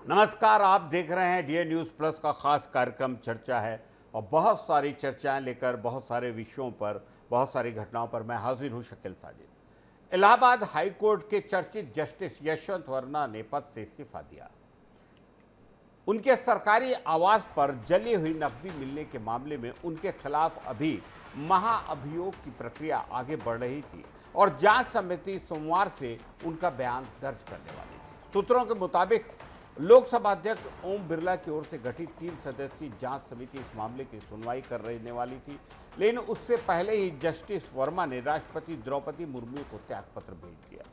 नमस्कार, आप देख रहे हैं डीए न्यूज़ प्लस का खास कार्यक्रम चर्चा है और बहुत सारी चर्चाएं लेकर बहुत सारे विषयों पर, बहुत सारी घटनाओं पर मैं हाजिर हूं शकील साजिद। इलाहाबाद हाई कोर्ट के चर्चित जस्टिस यशवंत वर्मा ने पद से इस्तीफा दिया। उनके सरकारी आवास पर जली हुई नकदी मिलने के मामले में उनके खिलाफ अभी महाअभियोग की प्रक्रिया आगे बढ़ रही थी और जांच समिति सोमवार से उनका बयान दर्ज करने वाली थी। सूत्रों के मुताबिक लोकसभा अध्यक्ष ओम बिरला की ओर से गठित 3 सदस्यीय जांच समिति इस मामले की सुनवाई कर रहने वाली थी, लेकिन उससे पहले ही जस्टिस वर्मा ने राष्ट्रपति द्रौपदी मुर्मू को त्यागपत्र भेज दिया।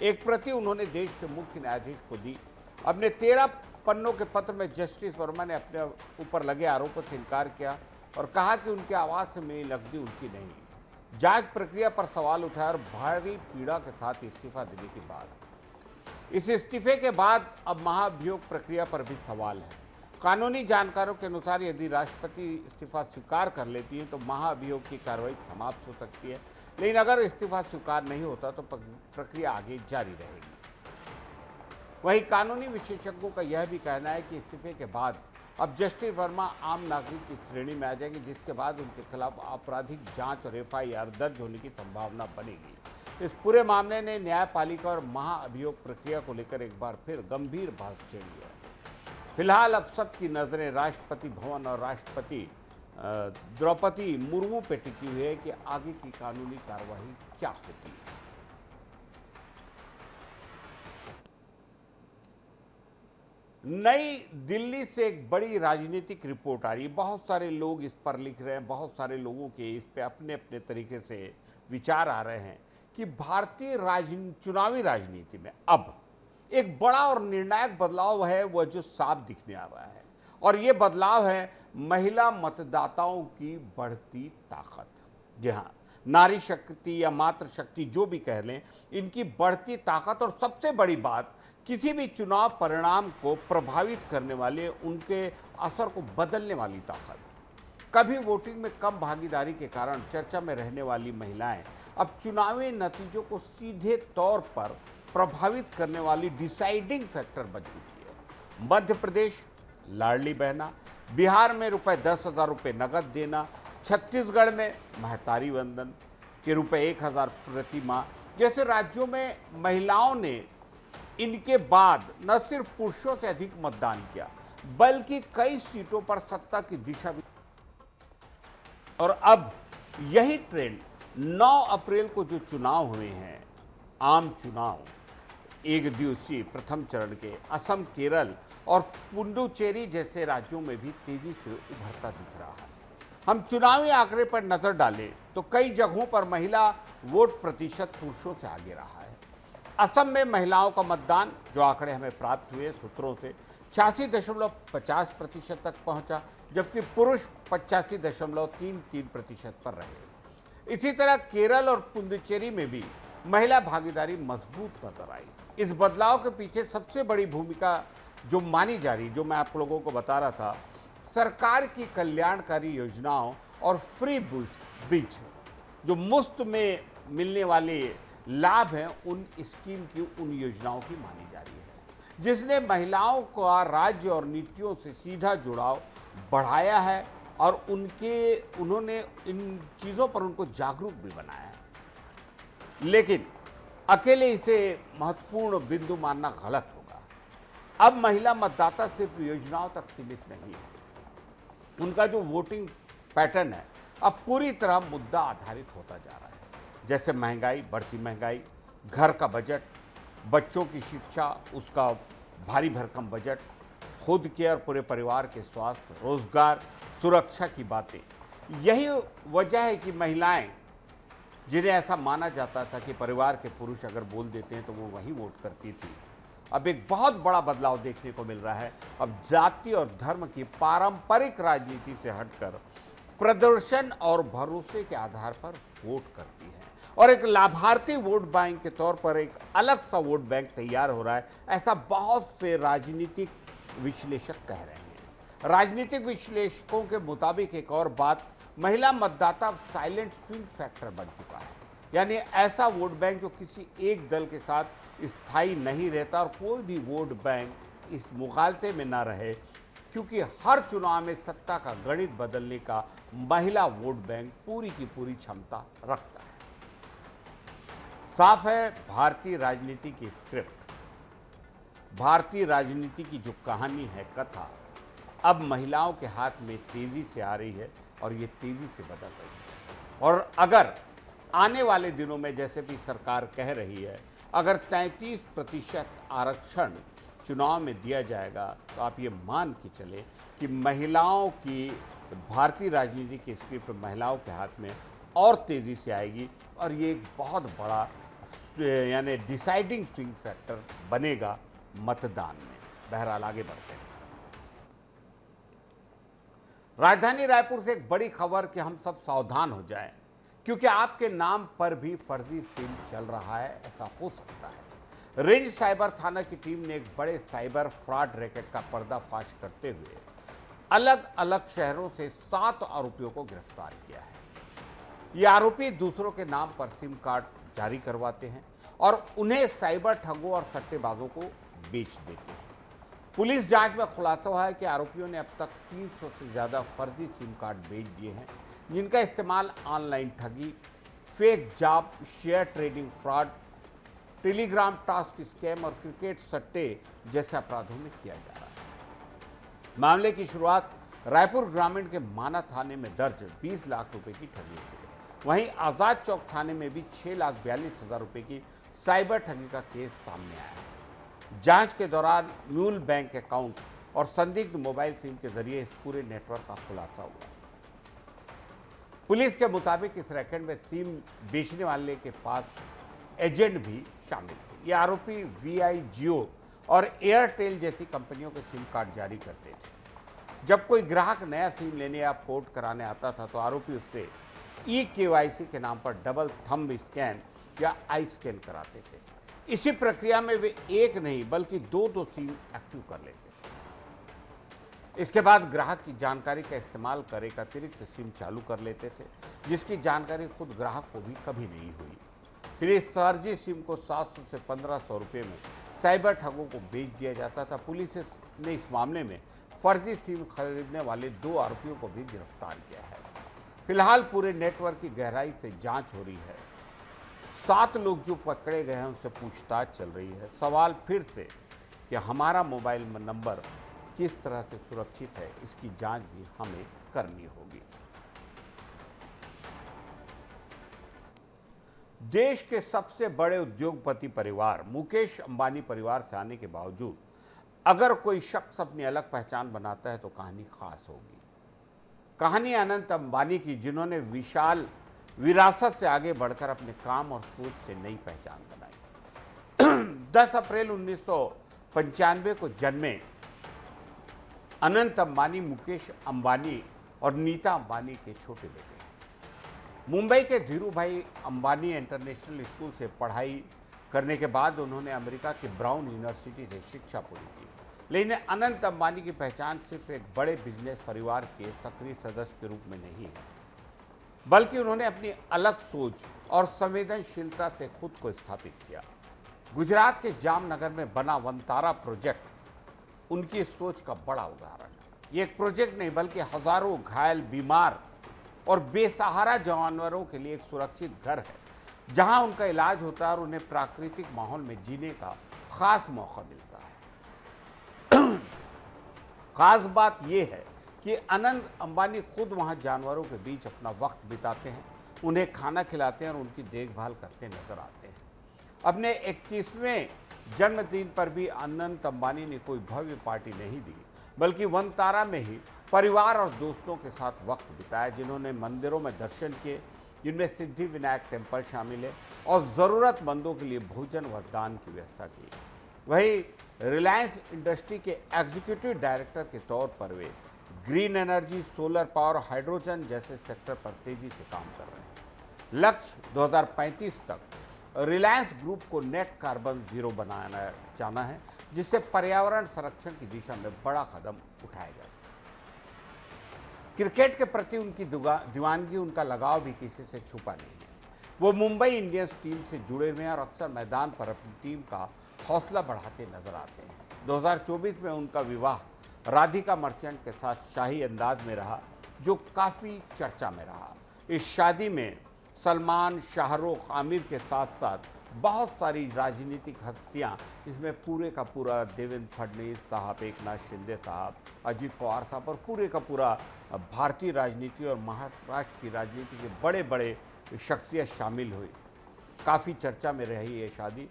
एक प्रति उन्होंने देश के मुख्य न्यायाधीश को दी। अपने 13 पन्नों के पत्र में जस्टिस वर्मा ने अपने ऊपर लगे आरोपों से इनकार किया और कहा कि उनके आवास से मिली नकदी उनकी नहीं। जांच प्रक्रिया पर सवाल उठाया और भारी पीड़ा के साथ इस्तीफा देने की बात। इस इस्तीफे के बाद अब महाअभियोग प्रक्रिया पर भी सवाल है। कानूनी जानकारों के अनुसार यदि राष्ट्रपति इस्तीफा स्वीकार कर लेती है तो महाअभियोग की कार्रवाई समाप्त हो सकती है, लेकिन अगर इस्तीफा स्वीकार नहीं होता तो प्रक्रिया आगे जारी रहेगी। वहीं कानूनी विशेषज्ञों का यह भी कहना है कि इस्तीफे के बाद अब जस्टिस वर्मा आम नागरिक की श्रेणी में आ जाएंगे, जिसके बाद उनके खिलाफ आपराधिक जांच और एफआईआर दर्ज होने की संभावना बनेगी। इस पूरे मामले ने न्यायपालिका और महाअभियोग प्रक्रिया को लेकर एक बार फिर गंभीर बहस छेड़ी है। फिलहाल अब सबकी नजरें राष्ट्रपति भवन और राष्ट्रपति द्रौपदी मुर्मू पे टिकी हुई है कि आगे की कानूनी कार्रवाई क्या होती है। नई दिल्ली से एक बड़ी राजनीतिक रिपोर्ट आ रही है। बहुत सारे लोग इस पर लिख रहे हैं, बहुत सारे लोगों के इस पे अपने अपने तरीके से विचार आ रहे हैं कि भारतीय चुनावी राजनीति में अब एक बड़ा और निर्णायक बदलाव है, वह जो साफ दिखने आ रहा है, और यह बदलाव है महिला मतदाताओं की बढ़ती ताकत। जी हाँ, नारी शक्ति या मातृ शक्ति जो भी कह लें, इनकी बढ़ती ताकत और सबसे बड़ी बात किसी भी चुनाव परिणाम को प्रभावित करने वाले, उनके असर को बदलने वाली ताकत। कभी वोटिंग में कम भागीदारी के कारण चर्चा में रहने वाली महिलाएं अब चुनावी नतीजों को सीधे तौर पर प्रभावित करने वाली डिसाइडिंग फैक्टर बन चुकी है। मध्य प्रदेश लाडली बहना, बिहार में ₹10,000 नगद देना, छत्तीसगढ़ में महतारी वंदन के ₹1,000 प्रति माह जैसे राज्यों में महिलाओं ने इनके बाद न सिर्फ पुरुषों से अधिक मतदान किया, बल्कि कई सीटों पर सत्ता की दिशा भी। और अब यही ट्रेंड 9 अप्रैल को जो चुनाव हुए हैं, आम चुनाव, एक दिवसीय प्रथम चरण के असम, केरल और पुडुचेरी जैसे राज्यों में भी तेजी से उभरता दिख रहा है। हम चुनावी आंकड़े पर नजर डालें तो कई जगहों पर महिला वोट प्रतिशत पुरुषों से आगे रहा है। असम में महिलाओं का मतदान, जो आंकड़े हमें प्राप्त हुए सूत्रों से, 86.50% तक पहुंचा, जबकि पुरुष 85.33% पर रहे। इसी तरह केरल और पुडुचेरी में भी महिला भागीदारी मजबूत नजर आई। इस बदलाव के पीछे सबसे बड़ी भूमिका जो मानी जा रही, जो मैं आप लोगों को बता रहा था, सरकार की कल्याणकारी योजनाओं और फ्री बीच जो मुफ्त में मिलने वाले लाभ हैं, उन स्कीम की, उन योजनाओं की मानी जा रही है, जिसने महिलाओं का राज्य और नीतियों से सीधा जुड़ाव बढ़ाया है और उन्होंने इन चीज़ों पर उनको जागरूक भी बनाया है। लेकिन अकेले इसे महत्वपूर्ण बिंदु मानना गलत होगा। अब महिला मतदाता सिर्फ योजनाओं तक सीमित नहीं है, उनका जो वोटिंग पैटर्न है अब पूरी तरह मुद्दा आधारित होता जा रहा है। जैसे महंगाई, बढ़ती महंगाई, घर का बजट, बच्चों की शिक्षा, उसका भारी भरकम बजट, खुद के और पूरे परिवार के स्वास्थ्य, रोजगार, सुरक्षा की बातें। यही वजह है कि महिलाएं, जिन्हें ऐसा माना जाता था कि परिवार के पुरुष अगर बोल देते हैं तो वो वही वोट करती थी, अब एक बहुत बड़ा बदलाव देखने को मिल रहा है। अब जाति और धर्म की पारंपरिक राजनीति से हटकर प्रदर्शन और भरोसे के आधार पर वोट करती है और एक लाभार्थी वोट बैंक के तौर पर एक अलग सा वोट बैंक तैयार हो रहा है, ऐसा बहुत से राजनीतिक विश्लेषक कह रहे हैं। राजनीतिक विश्लेषकों के मुताबिक एक और बात, महिला मतदाता साइलेंट स्विंग फैक्टर बन चुका है, यानी ऐसा वोट बैंक जो किसी एक दल के साथ स्थायी नहीं रहता और कोई भी वोट बैंक इस मुगालते में न रहे, क्योंकि हर चुनाव में सत्ता का गणित बदलने का महिला वोट बैंक पूरी की पूरी क्षमता रखता है। साफ है, भारतीय राजनीति की स्क्रिप्ट, भारतीय राजनीति की जो कहानी है, कथा अब महिलाओं के हाथ में तेजी से आ रही है और ये तेजी से बदल रही है। और अगर आने वाले दिनों में, जैसे भी सरकार कह रही है, अगर 33% आरक्षण चुनाव में दिया जाएगा तो आप ये मान के चले कि महिलाओं की भारतीय राजनीति की स्क्रिप्ट महिलाओं के हाथ में और तेजी से आएगी और ये एक बहुत बड़ा यानी डिसाइडिंग स्विंग फैक्टर बनेगा मतदान में। बहरहाल आगे बढ़ते हैं। राजधानी रायपुर से एक बड़ी खबर कि हम सब सावधान हो जाएं, क्योंकि आपके नाम पर भी फर्जी सिम चल रहा है, ऐसा हो सकता है। रेंज साइबर थाना की टीम ने एक बड़े साइबर फ्रॉड रैकेट का पर्दाफाश करते हुए अलग अलग शहरों से 7 आरोपियों को गिरफ्तार किया है। ये आरोपी दूसरों के नाम पर सिम कार्ड जारी करवाते हैं और उन्हें साइबर ठगों और सट्टेबाजों को बेच देते हैं। पुलिस जांच में खुलासा हुआ है कि आरोपियों ने अब तक 300 से ज़्यादा फर्जी सिम कार्ड बेच दिए हैं, जिनका इस्तेमाल ऑनलाइन ठगी, fake job, share trading fraud, Telegram task scam और क्रिकेट सट्टे जैसे अपराधों में किया जा रहा है। मामले की शुरुआत रायपुर ग्रामीण के माना थाने में दर्ज 20 लाख रुपए की ठगी से, वहीं आजाद चौक थाने में भी 6,42,000 रुपए की साइबर ठगी का केस सामने आया है। जांच के दौरान मूल बैंक अकाउंट और संदिग्ध मोबाइल सिम के जरिए इस पूरे नेटवर्क का खुलासा हुआ। पुलिस के मुताबिक इस रैकेट में सिम बेचने वाले के पास एजेंट भी शामिल थे। ये आरोपी वीआई, जियो और एयरटेल जैसी कंपनियों के सिम कार्ड जारी करते थे। जब कोई ग्राहक नया सिम लेने या पोर्ट कराने आता था तो आरोपी उससे ई-केवाईसी के नाम पर डबल थंब स्कैन या आई स्कैन कराते थे। इसी प्रक्रिया में वे एक नहीं बल्कि 2-2 सिम एक्टिव कर लेते थे। इसके बाद ग्राहक की जानकारी का इस्तेमाल कर एक अतिरिक्त सिम चालू कर लेते थे, जिसकी जानकारी खुद ग्राहक को भी कभी नहीं हुई। फिर इस फर्जी सिम को 700 से 1,500 रुपये में साइबर ठगों को बेच दिया जाता था। पुलिस ने इस मामले में फर्जी सिम खरीदने वाले 2 आरोपियों को भी गिरफ्तार किया है। फिलहाल पूरे नेटवर्क की गहराई से जांच हो रही है। 7 लोग जो पकड़े गए हैं उनसे पूछताछ चल रही है। सवाल फिर से कि हमारा मोबाइल नंबर किस तरह से सुरक्षित है, इसकी जांच भी हमें करनी होगी। देश के सबसे बड़े उद्योगपति परिवार मुकेश अंबानी परिवार से आने के बावजूद अगर कोई शख्स अपनी अलग पहचान बनाता है तो कहानी खास होगी। कहानी अनंत अंबानी की, जिन्होंने विशाल विरासत से आगे बढ़कर अपने काम और सोच से नई पहचान बनाई। 10 अप्रैल 1995 को जन्मे अनंत अंबानी मुकेश अंबानी और नीता अंबानी के छोटे बेटे हैं। मुंबई के धीरूभाई अंबानी इंटरनेशनल स्कूल से पढ़ाई करने के बाद उन्होंने अमेरिका की ब्राउन यूनिवर्सिटी से शिक्षा पूरी की। लेकिन अनंत अंबानी की पहचान सिर्फ एक बड़े बिजनेस परिवार के सक्रिय सदस्य के रूप में नहीं है, बल्कि उन्होंने अपनी अलग सोच और संवेदनशीलता से खुद को स्थापित किया। गुजरात के जामनगर में बना वनतारा प्रोजेक्ट उनकी सोच का बड़ा उदाहरण है। ये एक प्रोजेक्ट नहीं बल्कि हजारों घायल, बीमार और बेसहारा जानवरों के लिए एक सुरक्षित घर है, जहां उनका इलाज होता है और उन्हें प्राकृतिक माहौल में जीने का खास मौका मिलता है। खास बात यह है कि अनंत अंबानी खुद वहां जानवरों के बीच अपना वक्त बिताते हैं, उन्हें खाना खिलाते हैं और उनकी देखभाल करते नजर आते हैं। अपने 21वें जन्मदिन पर भी अनंत अंबानी ने कोई भव्य पार्टी नहीं दी, बल्कि वनतारा में ही परिवार और दोस्तों के साथ वक्त बिताया, जिन्होंने मंदिरों में दर्शन किए, जिनमें सिद्धि विनायक टेम्पल शामिल है, और ज़रूरतमंदों के लिए भोजन व दान की व्यवस्था की। वहीं रिलायंस इंडस्ट्री के एग्जीक्यूटिव डायरेक्टर के तौर पर वे green energy, solar power, hydrogen जैसे सेक्टर पर तेजी से काम कर रहे हैं। लक्ष्य 2035 तक रिलायंस ग्रुप को नेट कार्बन जीरो बनाना चाहना है, जिससे पर्यावरण संरक्षण की दिशा में बड़ा कदम उठाया जा सके। क्रिकेट के प्रति उनकी दीवानगी, उनका लगाव भी किसी से छुपा नहीं है। वो मुंबई इंडियंस टीम से जुड़े हुए हैं और अक्सर मैदान पर अपनी टीम का हौसला बढ़ाते नजर आते हैं। 2024 में उनका विवाह राधिका मर्चेंट के साथ शाही अंदाज में रहा, जो काफ़ी चर्चा में रहा। इस शादी में सलमान, शाहरुख, आमिर के साथ साथ बहुत सारी राजनीतिक हस्तियां, इसमें पूरे का पूरा देवेंद्र फडणवीस साहब, एकनाथ शिंदे साहब, अजित पवार साहब और पूरे का पूरा भारतीय राजनीति और महाराष्ट्र की राजनीति के बड़े बड़े शख्सियत शामिल हुई। काफ़ी चर्चा में रही ये शादी।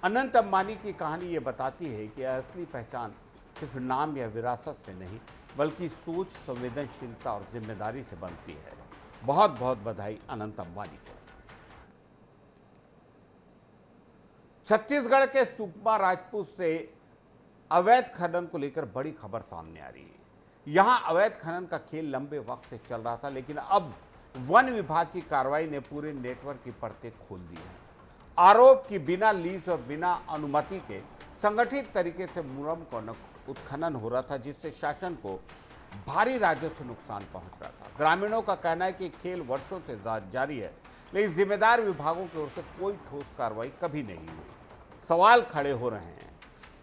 अनंत अंबानी की कहानी ये बताती है कि असली पहचान सिर्फ नाम या विरासत से नहीं, बल्कि सोच, संवेदनशीलता और जिम्मेदारी से बनती है। बहुत बहुत बधाई अनंत अंबानी को। छत्तीसगढ़ के सुकमा राजपूत से अवैध खनन को लेकर बड़ी खबर सामने आ रही है। यहां अवैध खनन का खेल लंबे वक्त से चल रहा था, लेकिन अब वन विभाग की कार्रवाई ने पूरे नेटवर्क की परतें खोल दी हैं। आरोप की बिना लीज और बिना अनुमति के संगठित तरीके से मुरम का उत्खनन हो रहा था, जिससे शासन को भारी राजस्व नुकसान पहुंच रहा था। ग्रामीणों का कहना है कि खेल वर्षों से जारी है, लेकिन जिम्मेदार विभागों की ओर से कोई ठोस कार्रवाई कभी नहीं हुई। सवाल खड़े हो रहे हैं।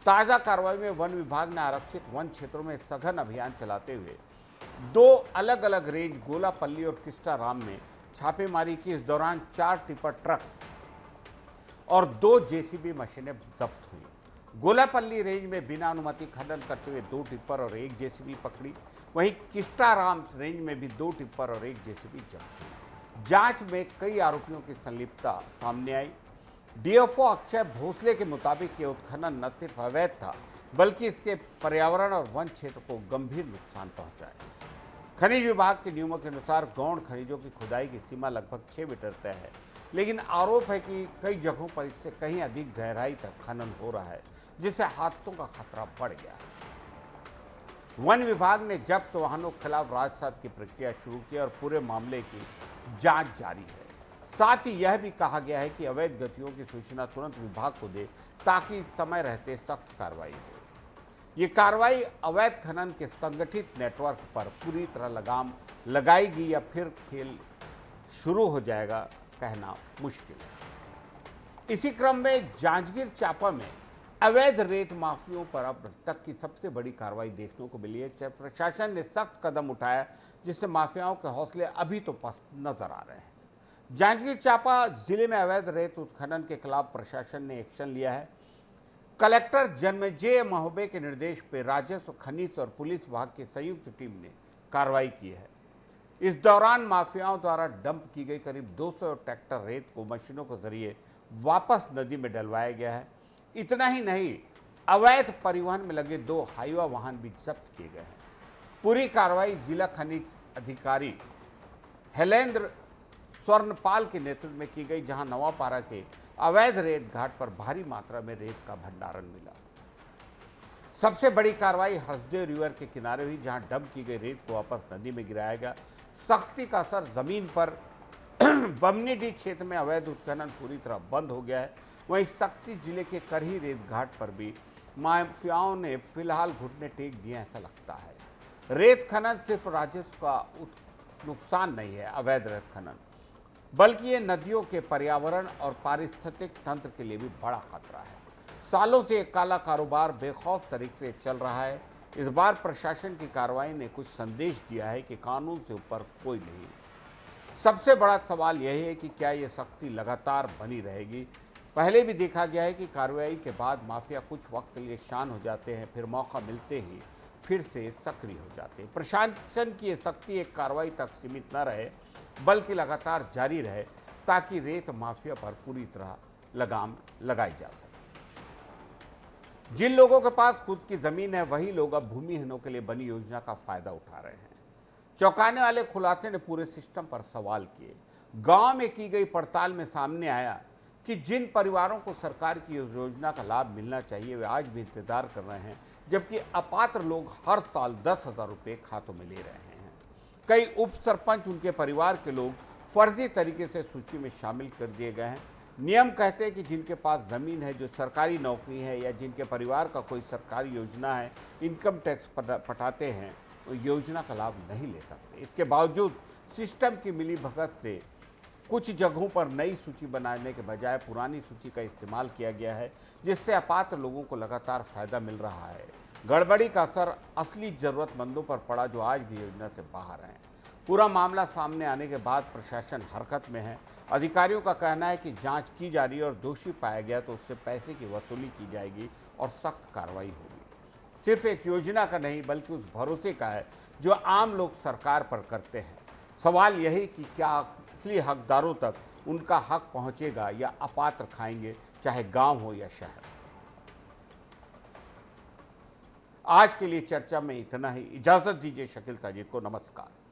ताजा कार्रवाई में वन विभाग ने आरक्षित वन क्षेत्रों में सघन अभियान चलाते हुए 2 अलग अलग रेंज गोलापल्ली और किस्टाराम में छापेमारी की। इस दौरान 4 टिपर ट्रक और 2 जेसीबी मशीनें जब्त हुई। गोलापल्ली रेंज में बिना अनुमति खनन करते हुए 2 टिप्पर और 1 जेसीबी पकड़ी। वहीं किस्टाराम रेंज में भी 2 टिप्पर और 1 जेसीबी जब्त हुई। जांच में कई आरोपियों की संलिप्तता सामने आई। डीएफओ अक्षय भोसले के मुताबिक ये उत्खनन न सिर्फ अवैध था, बल्कि इसके पर्यावरण और वन क्षेत्र को गंभीर नुकसान पहुंचा है। खनिज विभाग के नियमों के अनुसार गौण खनिजों की खुदाई की सीमा लगभग 6 मीटर तय है, लेकिन आरोप है कि कई जगहों पर इससे कहीं अधिक गहराई तक खनन हो रहा है, जिससे हादसों का खतरा बढ़ गया है। वन विभाग ने जब्त वाहनों के खिलाफ राजसात की प्रक्रिया शुरू की और पूरे मामले की जांच जारी है। साथ ही यह भी कहा गया है कि अवैध गतियों की सूचना तुरंत विभाग को दे, ताकि समय रहते सख्त कार्रवाई हो। ये कार्रवाई अवैध खनन के संगठित नेटवर्क पर पूरी तरह लगाम लगाएगी या फिर खेल शुरू हो जाएगा, कहना मुश्किल है। इसी क्रम में जांजगीर चांपा में अवैध रेत माफियों पर अब तक की सबसे बड़ी कार्रवाई देखने को मिली है। प्रशासन ने सख्त कदम उठाया, जिससे माफियाओं के हौसले अभी तो पस्त नजर आ रहे हैं। जांजगीर चांपा जिले में अवैध रेत उत्खनन के खिलाफ प्रशासन ने एक्शन लिया है। कलेक्टर जन्मेजय महोबे के निर्देश पर राजस्व, खनिज और पुलिस विभाग की संयुक्त टीम ने कार्रवाई की है। इस दौरान माफियाओं द्वारा डंप की गई करीब 200 ट्रैक्टर रेत को मशीनों के जरिए वापस नदी में डलवाया गया है। इतना ही नहीं, अवैध परिवहन में लगे 2 हाईवा वाहन भी जब्त किए गए हैं। पूरी कार्रवाई जिला खनिज अधिकारी हेलेंद्र स्वर्णपाल के नेतृत्व में की गई, जहां नवापारा के अवैध रेत घाट पर भारी मात्रा में रेत का भंडारण मिला। सबसे बड़ी कार्रवाई हसदेव रिवर के किनारे हुई, जहां डंप की गई रेत को वापस नदी में गिराया गया। सख्ती का असर जमीन पर बमनीडीह क्षेत्र में अवैध उत्खनन पूरी तरह बंद हो गया है। वहीं शक्ति जिले के करही रेत घाट पर भी माफियाओं ने फिलहाल घुटने टेक दिए, ऐसा लगता है। रेत खनन सिर्फ राजस्व का नुकसान नहीं है, अवैध रेत खनन, बल्कि ये नदियों के पर्यावरण और पारिस्थितिक तंत्र के लिए भी बड़ा खतरा है। सालों से एक काला कारोबार बेखौफ तरीके से चल रहा है। इस बार प्रशासन की कार्रवाई ने कुछ संदेश दिया है कि कानून से ऊपर कोई नहीं। सबसे बड़ा सवाल यही है कि क्या ये सख्ती लगातार बनी रहेगी। पहले भी देखा गया है कि कार्रवाई के बाद माफिया कुछ वक्त के लिए शांत हो जाते हैं, फिर मौका मिलते ही फिर से सक्रिय हो जाते हैं। प्रशासन की ये सख्ती एक कार्रवाई तक सीमित न रहे, बल्कि लगातार जारी रहे, ताकि रेत माफिया पर पूरी तरह लगाम लगाई जा सके। जिन लोगों के पास खुद की जमीन है, वही लोग अब भूमिहीनों के लिए बनी योजना का फायदा उठा रहे हैं। चौंकाने वाले खुलासे ने पूरे सिस्टम पर सवाल किए। गांव में की गई पड़ताल में सामने आया कि जिन परिवारों को सरकार की योजना का लाभ मिलना चाहिए, वे आज भी इंतजार कर रहे हैं, जबकि अपात्र लोग हर साल 10,000 रुपये खातों में ले रहे हैं। कई उप सरपंच, उनके परिवार के लोग फर्जी तरीके से सूची में शामिल कर दिए गए हैं। नियम कहते हैं कि जिनके पास ज़मीन है, जो सरकारी नौकरी है या जिनके परिवार का कोई सरकारी योजना है, इनकम टैक्स पटाते हैं, वो योजना का लाभ नहीं ले सकते। इसके बावजूद सिस्टम की मिलीभगत से कुछ जगहों पर नई सूची बनाने के बजाय पुरानी सूची का इस्तेमाल किया गया है, जिससे अपात्र लोगों को लगातार फायदा मिल रहा है। गड़बड़ी का असर असली जरूरतमंदों पर पड़ा, जो आज भी योजना से बाहर हैं। पूरा मामला सामने आने के बाद प्रशासन हरकत में है। अधिकारियों का कहना है कि जांच की जा रही है और दोषी पाया गया तो उससे पैसे की वसूली की जाएगी और सख्त कार्रवाई होगी। सिर्फ एक योजना का नहीं, बल्कि उस भरोसे का है जो आम लोग सरकार पर करते हैं। सवाल यही कि क्या असली हकदारों तक उनका हक पहुंचेगा या अपात्र खाएंगे, चाहे गांव हो या शहर। आज के लिए चर्चा में इतना ही। इजाजत दीजिए शकील साजिद को। नमस्कार।